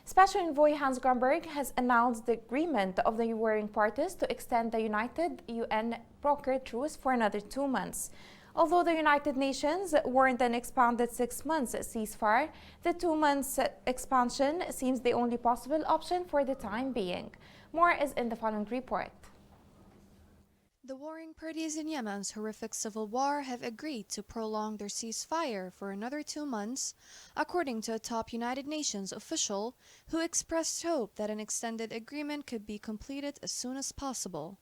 Special Envoy Hans Grunberg has announced the agreement of the warring parties to extend the United UN-brokered truce for another 2 months. Although the United Nations warned an expanded 6 months ceasefire, the 2 months expansion seems the only possible option for the time being. More is in the following report. The warring parties in Yemen's horrific civil war have agreed to prolong their ceasefire for another 2 months, according to a top United Nations official who expressed hope that an extended agreement could be completed as soon as possible.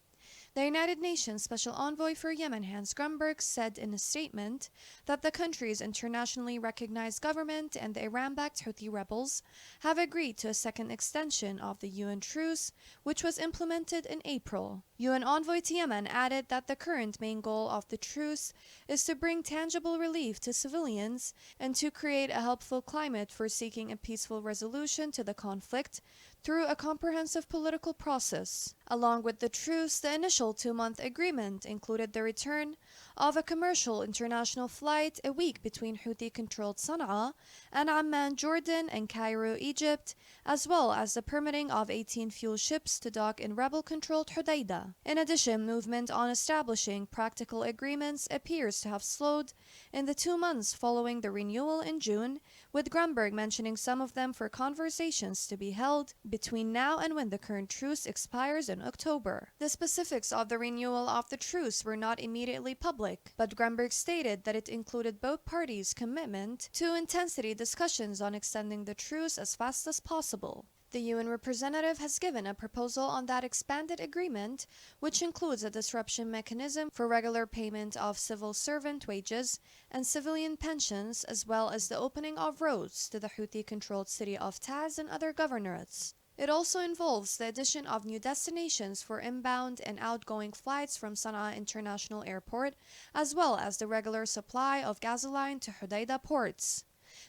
The United Nations Special Envoy for Yemen, Hans Grunberg, said in a statement that the country's internationally recognized government and the Iran-backed Houthi rebels have agreed to a second extension of the UN truce, which was implemented in April. UN Envoy to Yemen added that the current main goal of the truce is to bring tangible relief to civilians and to create a helpful climate for seeking a peaceful resolution to the conflict through a comprehensive political process. Along with the truce, the initial 2-month agreement included the return of a commercial international flight a week between Houthi-controlled Sana'a and Amman, Jordan, and Cairo, Egypt, as well as the permitting of 18 fuel ships to dock in rebel-controlled Hodeidah. In addition, movement on establishing practical agreements appears to have slowed in the 2 months following the renewal in June, with Grunberg mentioning some of them for conversations to be held between now and when the current truce expires in October. The specifics of the renewal of the truce were not immediately public, but Grunberg stated that it included both parties' commitment to intensity discussions on extending the truce as fast as possible. The UN representative has given a proposal on that expanded agreement, which includes a disruption mechanism for regular payment of civil servant wages and civilian pensions, as well as the opening of roads to the Houthi-controlled city of Taiz and other governorates. It also involves the addition of new destinations for inbound and outgoing flights from Sana'a International Airport, as well as the regular supply of gasoline to Hodeidah ports.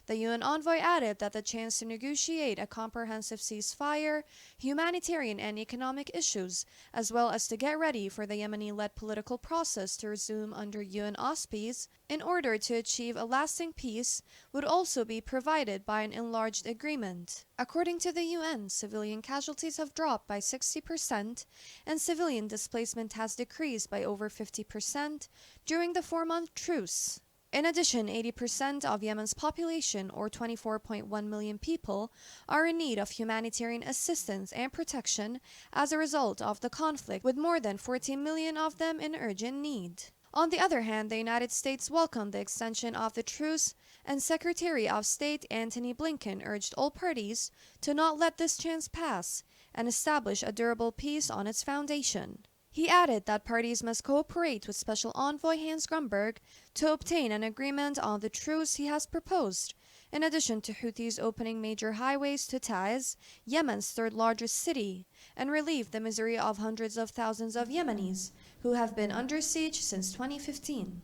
The UN envoy added that the chance to negotiate a comprehensive ceasefire, humanitarian and economic issues, as well as to get ready for the Yemeni-led political process to resume under UN auspices in order to achieve a lasting peace, would also be provided by an enlarged agreement. According to the UN, civilian casualties have dropped by 60% and civilian displacement has decreased by over 50% during the 4-month truce. In addition, 80% of Yemen's population, or 24.1 million people, are in need of humanitarian assistance and protection as a result of the conflict, with more than 14 million of them in urgent need. On the other hand, the United States welcomed the extension of the truce, and Secretary of State Antony Blinken urged all parties to not let this chance pass and establish a durable peace on its foundation. He added that parties must cooperate with Special Envoy Hans Grunberg to obtain an agreement on the truce he has proposed, in addition to Houthis opening major highways to Taiz, Yemen's third-largest city, and relieve the misery of hundreds of thousands of Yemenis who have been under siege since 2015.